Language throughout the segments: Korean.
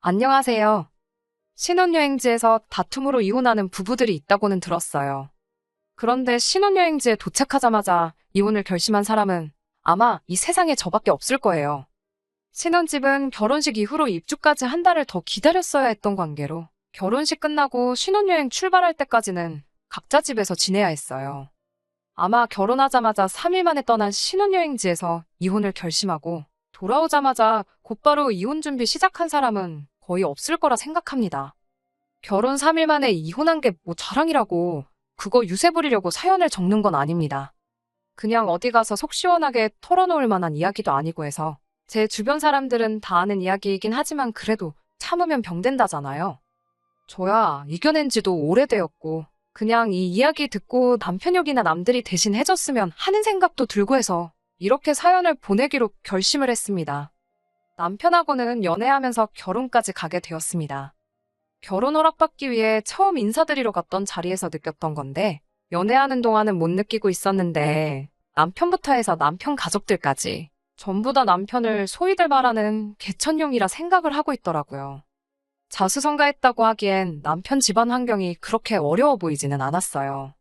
안녕하세요. 신혼여행지에서 다툼으로 이혼하는 부부들이 있다고는 들었어요. 그런데 신혼여행지에 도착하자마자 이혼을 결심한 사람은 아마 이 세상에 저밖에 없을 거예요. 신혼집은 결혼식 이후로 입주까지 한 달을 더 기다렸어야 했던 관계로 결혼식 끝나고 신혼여행 출발할 때까지는 각자 집에서 지내야 했어요. 아마 결혼하자마자 3일 만에 떠난 신혼여행지에서 이혼을 결심하고 돌아오자마자 곧바로 이혼 준비 시작한 사람은 거의 없을 거라 생각합니다. 결혼 3일 만에 이혼한 게 뭐 자랑이라고 그거 유세 부리려고 사연을 적는 건 아닙니다. 그냥 어디 가서 속 시원하게 털어놓을 만한 이야기도 아니고 해서 제 주변 사람들은 다 아는 이야기이긴 하지만 그래도 참으면 병된다잖아요. 저야 이겨낸 지도 오래되었고 그냥 이 이야기 듣고 남편 욕이나 남들이 대신 해줬으면 하는 생각도 들고 해서 이렇게 사연을 보내기로 결심을 했습니다. 남편하고는 연애하면서 결혼까지 가게 되었습니다. 결혼 허락받기 위해 처음 인사드리러 갔던 자리에서 느꼈던 건데 연애하는 동안은 못 느끼고 있었는데 남편부터 해서 남편 가족들까지 전부 다 남편을 소위들 말하는 개천용이라 생각을 하고 있더라고요. 자수성가했다고 하기엔 남편 집안 환경이 그렇게 어려워 보이지는 않았어요.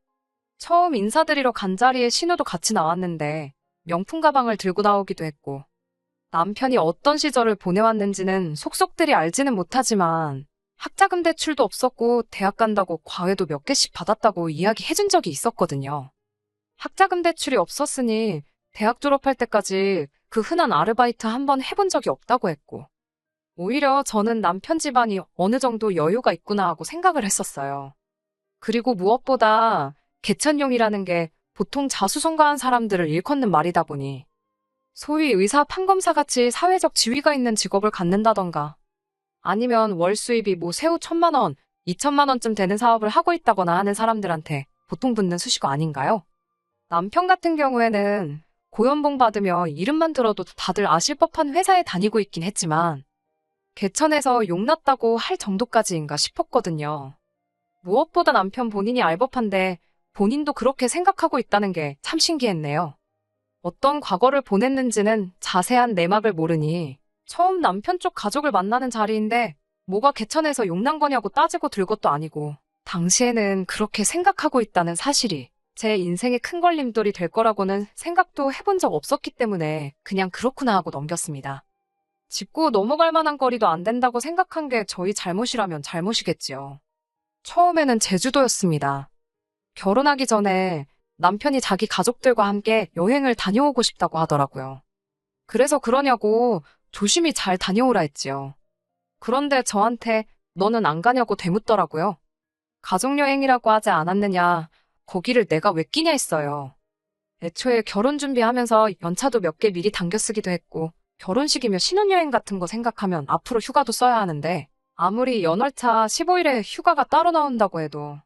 처음 인사드리러 간 자리에 신우도 같이 나왔는데 명품 가방을 들고 나오기도 했고 남편이 어떤 시절을 보내왔는지는 속속들이 알지는 못하지만 학자금 대출도 없었고 대학 간다고 과외도 몇 개씩 받았다고 이야기해준 적이 있었거든요. 학자금 대출이 없었으니 대학 졸업할 때까지 그 흔한 아르바이트 한 번 해본 적이 없다고 했고 오히려 저는 남편 집안이 어느 정도 여유가 있구나 하고 생각을 했었어요. 그리고 무엇보다 개천용이라는 게 보통 자수성가한 사람들을 일컫는 말이다 보니 소위 의사 판검사같이 사회적 지위가 있는 직업을 갖는다던가 아니면 월 수입이 뭐 세후 1,000만 원, 2,000만 원쯤 되는 사업을 하고 있다거나 하는 사람들한테 보통 붙는 수식어 아닌가요? 남편 같은 경우에는 고연봉 받으며 이름만 들어도 다들 아실 법한 회사에 다니고 있긴 했지만 개천에서 용났다고 할 정도까지인가 싶었거든요. 무엇보다 남편 본인이 알 법한데 본인도 그렇게 생각하고 있다는 게 참 신기했네요. 어떤 과거를 보냈는지는 자세한 내막을 모르니 처음 남편 쪽 가족을 만나는 자리인데 뭐가 개천에서 용난 거냐고 따지고 들 것도 아니고 당시에는 그렇게 생각하고 있다는 사실이 제 인생의 큰 걸림돌이 될 거라고는 생각도 해본 적 없었기 때문에 그냥 그렇구나 하고 넘겼습니다. 짚고 넘어갈 만한 거리도 안 된다고 생각한 게 저희 잘못이라면 잘못이겠지요. 처음에는 제주도였습니다. 결혼하기 전에 남편이 자기 가족들과 함께 여행을 다녀오고 싶다고 하더라고요. 그래서 그러냐고 조심히 잘 다녀오라 했지요. 그런데 저한테 너는 안 가냐고 되묻더라고요. 가족여행이라고 하지 않았느냐, 거기를 내가 왜 끼냐 했어요. 애초에 결혼 준비하면서 연차도 몇 개 미리 당겨 쓰기도 했고 결혼식이며 신혼여행 같은 거 생각하면 앞으로 휴가도 써야 하는데 아무리 연월차 15일에 휴가가 따로 나온다고 해도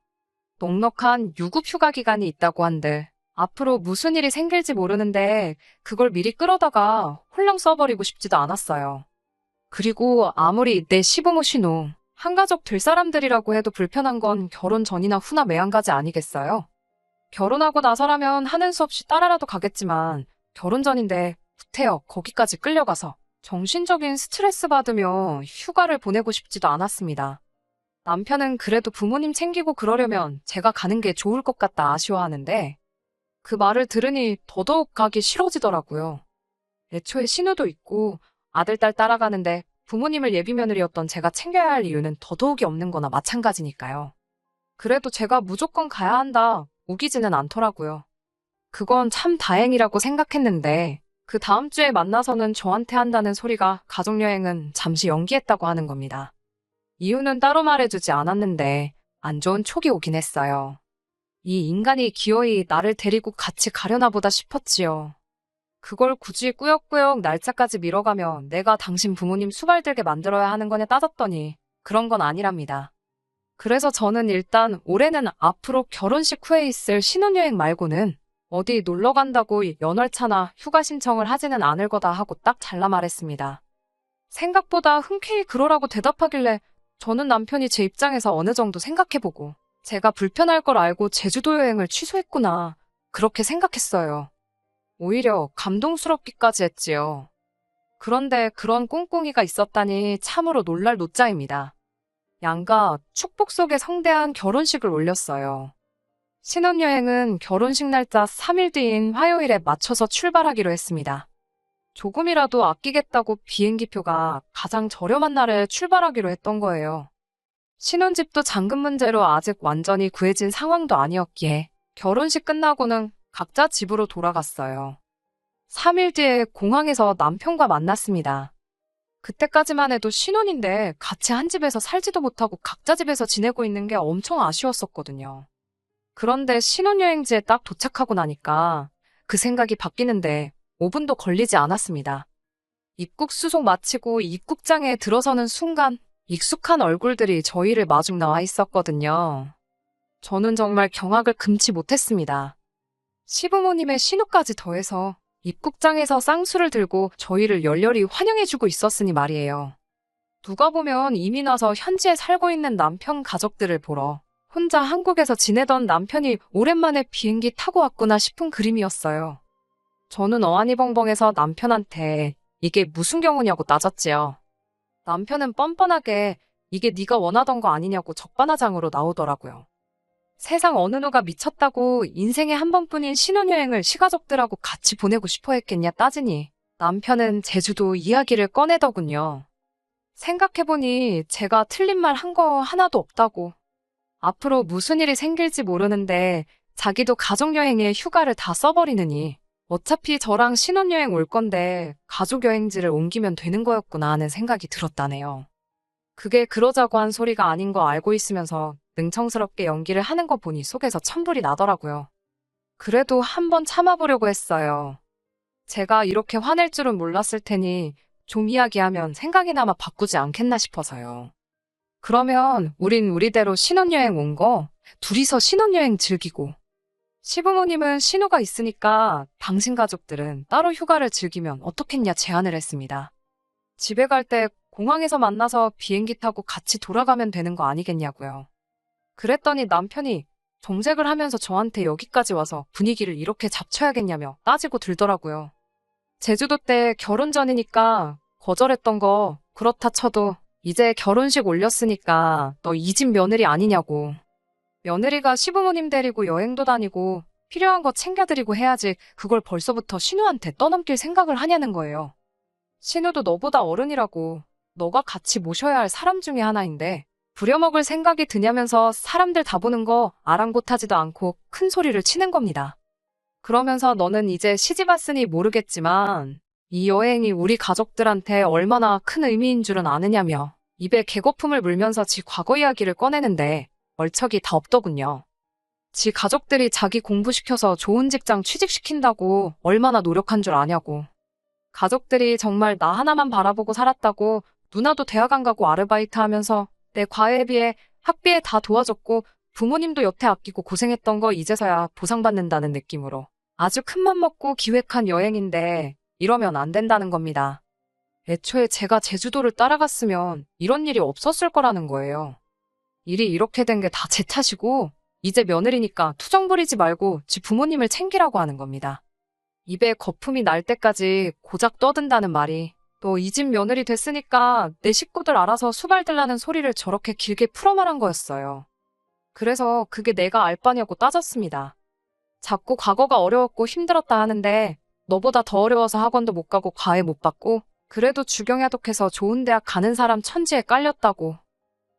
넉넉한 유급 휴가 기간이 있다고 한들 앞으로 무슨 일이 생길지 모르는데 그걸 미리 끌어다가 홀랑 써버리고 싶지도 않았어요. 그리고 아무리 내 시부모 신우, 한가족 될 사람들이라고 해도 불편한 건 결혼 전이나 후나 매한가지 아니겠어요? 결혼하고 나서라면 하는 수 없이 따라라도 가겠지만 결혼 전인데 구태여 거기까지 끌려가서 정신적인 스트레스 받으며 휴가를 보내고 싶지도 않았습니다. 남편은 그래도 부모님 챙기고 그러려면 제가 가는 게 좋을 것 같다 아쉬워하는데 그 말을 들으니 더더욱 가기 싫어지더라고요. 애초에 신우도 있고 아들, 딸 따라가는데 부모님을 예비며느리였던 제가 챙겨야 할 이유는 더더욱이 없는 거나 마찬가지니까요. 그래도 제가 무조건 가야 한다 우기지는 않더라고요. 그건 참 다행이라고 생각했는데 그 다음 주에 만나서는 저한테 한다는 소리가 가족여행은 잠시 연기했다고 하는 겁니다. 이유는 따로 말해주지 않았는데 안 좋은 촉이 오긴 했어요. 이 인간이 기어이 나를 데리고 같이 가려나 보다 싶었지요. 그걸 굳이 꾸역꾸역 날짜까지 미뤄가며 내가 당신 부모님 수발 들게 만들어야 하는 거냐 따졌더니 그런 건 아니랍니다. 그래서 저는 일단 올해는 앞으로 결혼식 후에 있을 신혼여행 말고는 어디 놀러 간다고 연월차나 휴가 신청을 하지는 않을 거다 하고 딱 잘라 말했습니다. 생각보다 흔쾌히 그러라고 대답하길래 저는 남편이 제 입장에서 어느 정도 생각해보고 제가 불편할 걸 알고 제주도 여행을 취소했구나 그렇게 생각했어요. 오히려 감동스럽기까지 했지요. 그런데 그런 꿍꿍이가 있었다니 참으로 놀랄 노짜입니다. 양가 축복 속에 성대한 결혼식을 올렸어요. 신혼여행은 결혼식 날짜 3일 뒤인 화요일에 맞춰서 출발하기로 했습니다. 조금이라도 아끼겠다고 비행기표가 가장 저렴한 날에 출발하기로 했던 거예요. 신혼집도 잔금 문제로 아직 완전히 구해진 상황도 아니었기에 결혼식 끝나고는 각자 집으로 돌아갔어요. 3일 뒤에 공항에서 남편과 만났습니다. 그때까지만 해도 신혼인데 같이 한 집에서 살지도 못하고 각자 집에서 지내고 있는 게 엄청 아쉬웠었거든요. 그런데 신혼여행지에 딱 도착하고 나니까 그 생각이 바뀌는데 5분도 걸리지 않았습니다. 입국 수속 마치고 입국장에 들어서는 순간 익숙한 얼굴들이 저희를 마중 나와 있었거든요. 저는 정말 경악을 금치 못했습니다. 시부모님의 신우까지 더해서 입국장에서 쌍수를 들고 저희를 열렬히 환영해주고 있었으니 말이에요. 누가 보면 이민 와서 현지에 살고 있는 남편 가족들을 보러 혼자 한국에서 지내던 남편이 오랜만에 비행기 타고 왔구나 싶은 그림이었어요. 저는 어안이벙벙해서 남편한테 이게 무슨 경우냐고 따졌지요. 남편은 뻔뻔하게 이게 네가 원하던 거 아니냐고 적반하장으로 나오더라고요. 세상 어느 누가 미쳤다고 인생에 한 번뿐인 신혼여행을 시가족들하고 같이 보내고 싶어 했겠냐 따지니 남편은 제주도 이야기를 꺼내더군요. 생각해보니 제가 틀린 말 한 거 하나도 없다고. 앞으로 무슨 일이 생길지 모르는데 자기도 가족여행에 휴가를 다 써버리느니 어차피 저랑 신혼여행 올 건데 가족여행지를 옮기면 되는 거였구나 하는 생각이 들었다네요. 그게 그러자고 한 소리가 아닌 거 알고 있으면서 능청스럽게 연기를 하는 거 보니 속에서 천불이 나더라고요. 그래도 한번 참아보려고 했어요. 제가 이렇게 화낼 줄은 몰랐을 테니 좀 이야기하면 생각이나마 바꾸지 않겠나 싶어서요. 그러면 우린 우리대로 신혼여행 온 거 둘이서 신혼여행 즐기고 시부모님은 신우가 있으니까 당신 가족들은 따로 휴가를 즐기면 어떻겠냐 제안을 했습니다. 집에 갈 때 공항에서 만나서 비행기 타고 같이 돌아가면 되는 거 아니겠냐고요. 그랬더니 남편이 정색을 하면서 저한테 여기까지 와서 분위기를 이렇게 잡쳐야겠냐며 따지고 들더라고요. 제주도 때 결혼 전이니까 거절했던 거 그렇다 쳐도 이제 결혼식 올렸으니까 너 이 집 며느리 아니냐고. 며느리가 시부모님 데리고 여행도 다니고 필요한 거 챙겨드리고 해야지 그걸 벌써부터 신우한테 떠넘길 생각을 하냐는 거예요. 신우도 너보다 어른이라고 너가 같이 모셔야 할 사람 중에 하나인데 부려먹을 생각이 드냐면서 사람들 다 보는 거 아랑곳하지도 않고 큰 소리를 치는 겁니다. 그러면서 너는 이제 시집 왔으니 모르겠지만 이 여행이 우리 가족들한테 얼마나 큰 의미인 줄은 아느냐며 입에 개거품을 물면서 지 과거 이야기를 꺼내는데 얼척이 다 없더군요. 지 가족들이 자기 공부시켜서 좋은 직장 취직시킨다고 얼마나 노력한 줄 아냐고. 가족들이 정말 나 하나만 바라보고 살았다고 누나도 대학 안 가고 아르바이트 하면서 내 과외에 비해 학비에 다 도와줬고 부모님도 여태 아끼고 고생했던 거 이제서야 보상받는다는 느낌으로 아주 큰맘 먹고 기획한 여행인데 이러면 안 된다는 겁니다. 애초에 제가 제주도를 따라갔으면 이런 일이 없었을 거라는 거예요. 일이 이렇게 된 게 다 제 탓이고 이제 며느리니까 투정 부리지 말고 지 부모님을 챙기라고 하는 겁니다. 입에 거품이 날 때까지 고작 떠든다는 말이 너 이 집 며느리 됐으니까 내 식구들 알아서 수발들라는 소리를 저렇게 길게 풀어 말한 거였어요. 그래서 그게 내가 알 바냐고 따졌습니다. 자꾸 과거가 어려웠고 힘들었다 하는데 너보다 더 어려워서 학원도 못 가고 과외 못 받고 그래도 주경야독해서 좋은 대학 가는 사람 천지에 깔렸다고.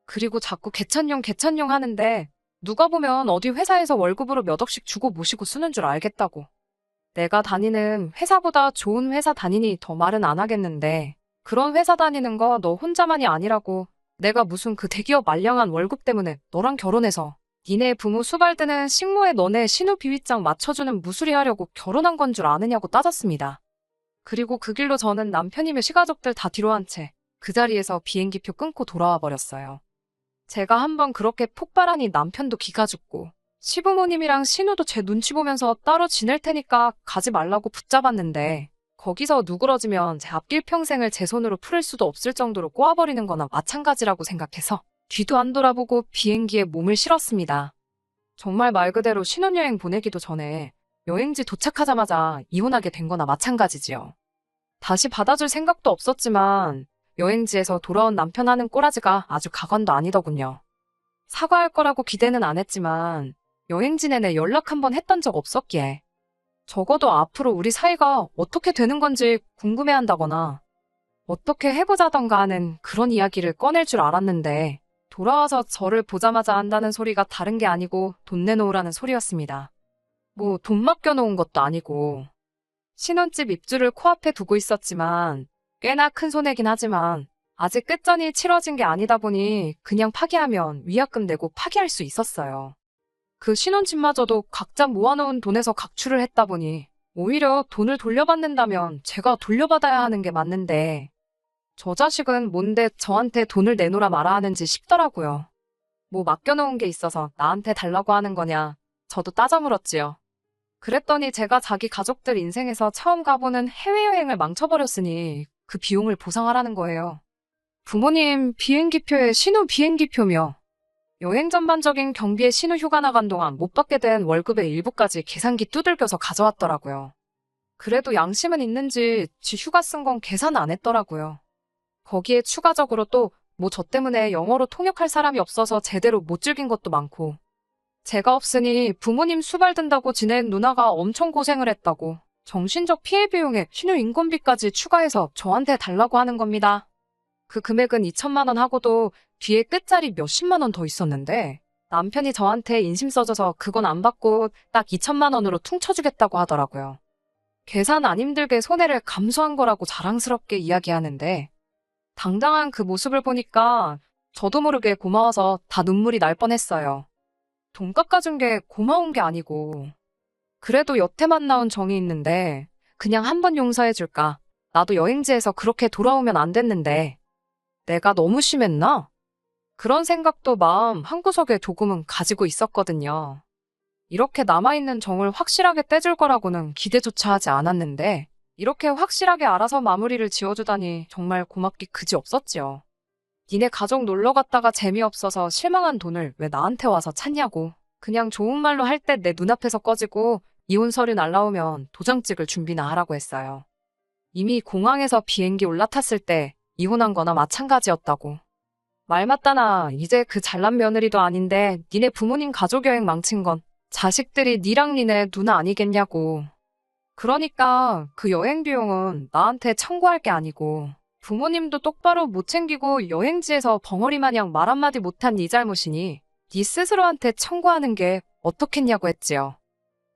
그리고 자꾸 개천용 하는데 누가 보면 어디 회사에서 월급으로 몇 억씩 주고 모시고 쓰는 줄 알겠다고. 내가 다니는 회사보다 좋은 회사 다니니 더 말은 안 하겠는데 그런 회사 다니는 거 너 혼자만이 아니라고. 내가 무슨 그 대기업 말량한 월급 때문에 너랑 결혼해서 니네 부모 수발드는 식모에 너네 신우 비위장 맞춰주는 무수리 하려고 결혼한 건 줄 아느냐고 따졌습니다. 그리고 그 길로 저는 남편이며 시가족들 다 뒤로 한 채 그 자리에서 비행기표 끊고 돌아와 버렸어요. 제가 한번 그렇게 폭발하니 남편도 기가 죽고 시부모님이랑 신우도 제 눈치 보면서 따로 지낼 테니까 가지 말라고 붙잡았는데 거기서 누그러지면 제 앞길 평생을 제 손으로 풀을 수도 없을 정도로 꼬아버리는 거나 마찬가지라고 생각해서 뒤도 안 돌아보고 비행기에 몸을 실었습니다. 정말 말 그대로 신혼여행 보내기도 전에 여행지 도착하자마자 이혼하게 된 거나 마찬가지지요. 다시 받아줄 생각도 없었지만 여행지에서 돌아온 남편 하는 꼬라지가 아주 가관도 아니더군요. 사과할 거라고 기대는 안 했지만 여행지 내내 연락 한번 했던 적 없었기에 적어도 앞으로 우리 사이가 어떻게 되는 건지 궁금해한다거나 어떻게 해보자던가 하는 그런 이야기를 꺼낼 줄 알았는데 돌아와서 저를 보자마자 한다는 소리가 다른 게 아니고 돈 내놓으라는 소리였습니다. 뭐 돈 맡겨놓은 것도 아니고 신혼집 입주를 코앞에 두고 있었지만 꽤나 큰 손해긴 하지만 아직 끝전이 치러진 게 아니다 보니 그냥 파기하면 위약금 내고 파기할 수 있었어요. 그 신혼집마저도 각자 모아놓은 돈에서 각출을 했다 보니 오히려 돈을 돌려받는다면 제가 돌려받아야 하는 게 맞는데 저 자식은 뭔데 저한테 돈을 내놓으라 말아 하는지 싶더라고요. 뭐 맡겨놓은 게 있어서 나한테 달라고 하는 거냐 저도 따져 물었지요. 그랬더니 제가 자기 가족들 인생에서 처음 가보는 해외여행을 망쳐버렸으니 그 비용을 보상하라는 거예요. 부모님 비행기표에 신호 비행기표며 여행 전반적인 경비에 신호 휴가 나간 동안 못 받게 된 월급의 일부까지 계산기 두들겨서 가져왔더라고요. 그래도 양심은 있는지 지 휴가 쓴 건 계산 안 했더라고요. 거기에 추가적으로 또 뭐 저 때문에 영어로 통역할 사람이 없어서 제대로 못 즐긴 것도 많고 제가 없으니 부모님 수발 든다고 지낸 누나가 엄청 고생을 했다고 정신적 피해 비용에 신호 인건비까지 추가해서 저한테 달라고 하는 겁니다. 그 금액은 2천만 원 하고도 뒤에 끝자리 몇십만 원 더 있었는데 남편이 저한테 인심 써줘서 그건 안 받고 딱 2천만 원으로 퉁쳐주겠다고 하더라고요. 계산 안 힘들게 손해를 감수한 거라고 자랑스럽게 이야기하는데 당당한 그 모습을 보니까 저도 모르게 고마워서 다 눈물이 날 뻔했어요. 돈 깎아준 게 고마운 게 아니고 그래도 여태만 나온 정이 있는데 그냥 한번 용서해줄까? 나도 여행지에서 그렇게 돌아오면 안 됐는데 내가 너무 심했나? 그런 생각도 마음 한구석에 조금은 가지고 있었거든요. 이렇게 남아있는 정을 확실하게 떼줄 거라고는 기대조차 하지 않았는데 이렇게 확실하게 알아서 마무리를 지어주다니 정말 고맙기 그지 없었지요. 니네 가족 놀러 갔다가 재미없어서 실망한 돈을 왜 나한테 와서 찾냐고. 그냥 좋은 말로 할 때 내 눈앞에서 꺼지고 이혼 서류 날라오면 도장 찍을 준비나 하라고 했어요. 이미 공항에서 비행기 올라탔을 때 이혼한 거나 마찬가지였다고. 말 맞다나 이제 그 잘난 며느리도 아닌데 니네 부모님 가족여행 망친 건 자식들이 니랑 니네 누나 아니겠냐고. 그러니까 그 여행 비용은 나한테 청구할 게 아니고 부모님도 똑바로 못 챙기고 여행지에서 벙어리 마냥 말 한마디 못한 네 잘못이니 네 스스로한테 청구하는 게 어떻겠냐고 했지요.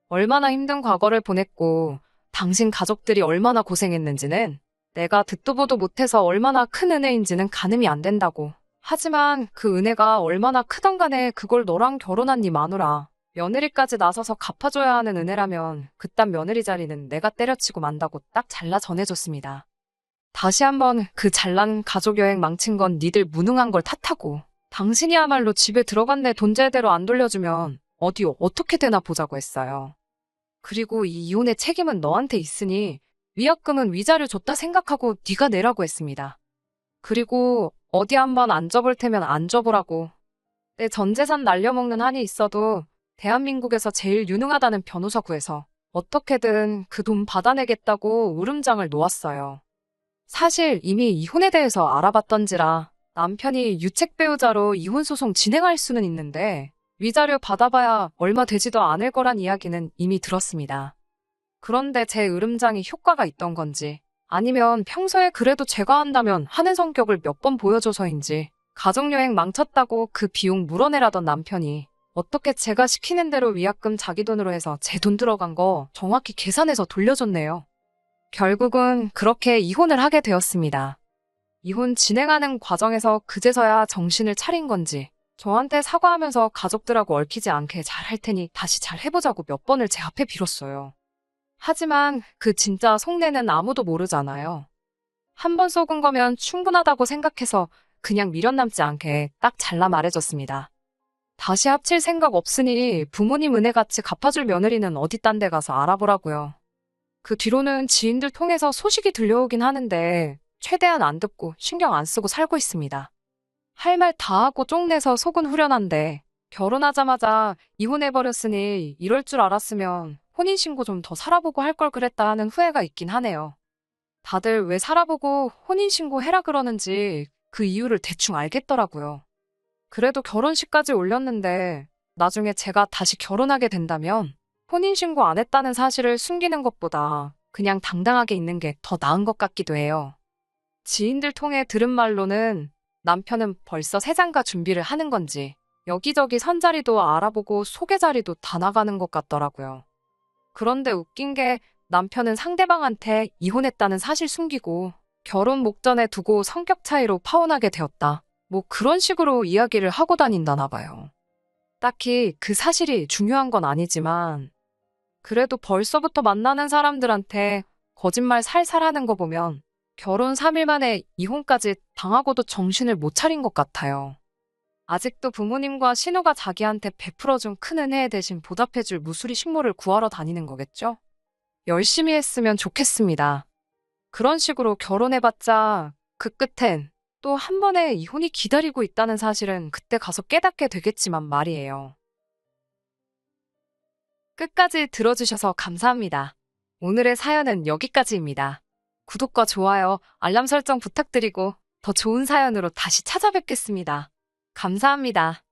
얼마나 힘든 과거를 보냈고 당신 가족들이 얼마나 고생했는지는 내가 듣도 보도 못해서 얼마나 큰 은혜인지는 가늠이 안 된다고. 하지만 그 은혜가 얼마나 크던 간에 그걸 너랑 결혼한 네 마누라 며느리까지 나서서 갚아줘야 하는 은혜라면 그딴 며느리 자리는 내가 때려치고 만다고 딱 잘라 전해줬습니다. 다시 한번 그 잘난 가족여행 망친 건 니들 무능한 걸 탓하고 당신이야말로 집에 들어간 내 돈 제대로 안 돌려주면 어디 어떻게 되나 보자고 했어요. 그리고 이 이혼의 책임은 너한테 있으니 위약금은 위자료 줬다 생각하고 네가 내라고 했습니다. 그리고 어디 한번 안 접을 테면 안 접으라고. 내 전 재산 날려먹는 한이 있어도 대한민국에서 제일 유능하다는 변호사 구해서 어떻게든 그 돈 받아내겠다고 울음장을 놓았어요. 사실 이미 이혼에 대해서 알아봤던지라 남편이 유책 배우자로 이혼 소송 진행할 수는 있는데 위자료 받아봐야 얼마 되지도 않을 거란 이야기는 이미 들었습니다. 그런데 제 으름장이 효과가 있던 건지 아니면 평소에 그래도 제가 한다면 하는 성격을 몇 번 보여줘서인지 가족여행 망쳤다고 그 비용 물어내라던 남편이 어떻게 제가 시키는 대로 위약금 자기 돈으로 해서 제 돈 들어간 거 정확히 계산해서 돌려줬네요. 결국은 그렇게 이혼을 하게 되었습니다. 이혼 진행하는 과정에서 그제서야 정신을 차린 건지 저한테 사과하면서 가족들하고 얽히지 않게 잘 할 테니 다시 잘 해보자고 몇 번을 제 앞에 빌었어요. 하지만 그 진짜 속내는 아무도 모르잖아요. 한 번 속은 거면 충분하다고 생각해서 그냥 미련 남지 않게 딱 잘라 말해줬습니다. 다시 합칠 생각 없으니 부모님 은혜같이 갚아줄 며느리는 어디 딴 데 가서 알아보라고요. 그 뒤로는 지인들 통해서 소식이 들려오긴 하는데 최대한 안 듣고 신경 안 쓰고 살고 있습니다. 할 말 다 하고 쪽내서 속은 후련한데 결혼하자마자 이혼해버렸으니 이럴 줄 알았으면 혼인신고 좀 더 살아보고 할 걸 그랬다 하는 후회가 있긴 하네요. 다들 왜 살아보고 혼인신고 해라 그러는지 그 이유를 대충 알겠더라고요. 그래도 결혼식까지 올렸는데 나중에 제가 다시 결혼하게 된다면 혼인신고 안 했다는 사실을 숨기는 것보다 그냥 당당하게 있는 게 더 나은 것 같기도 해요. 지인들 통해 들은 말로는 남편은 벌써 새장가 준비를 하는 건지 여기저기 선자리도 알아보고 소개 자리도 다 나가는 것 같더라고요. 그런데 웃긴 게 남편은 상대방한테 이혼했다는 사실 숨기고 결혼 목전에 두고 성격 차이로 파혼하게 되었다. 뭐 그런 식으로 이야기를 하고 다닌다나 봐요. 딱히 그 사실이 중요한 건 아니지만 그래도 벌써부터 만나는 사람들한테 거짓말 살살 하는 거 보면 결혼 3일 만에 이혼까지 당하고도 정신을 못 차린 것 같아요. 아직도 부모님과 신우가 자기한테 베풀어준 큰 은혜에 대신 보답해줄 무수리 식모를 구하러 다니는 거겠죠? 열심히 했으면 좋겠습니다. 그런 식으로 결혼해봤자 그 끝엔 또 한 번의 이혼이 기다리고 있다는 사실은 그때 가서 깨닫게 되겠지만 말이에요. 끝까지 들어주셔서 감사합니다. 오늘의 사연은 여기까지입니다. 구독과 좋아요, 알람 설정 부탁드리고 더 좋은 사연으로 다시 찾아뵙겠습니다. 감사합니다.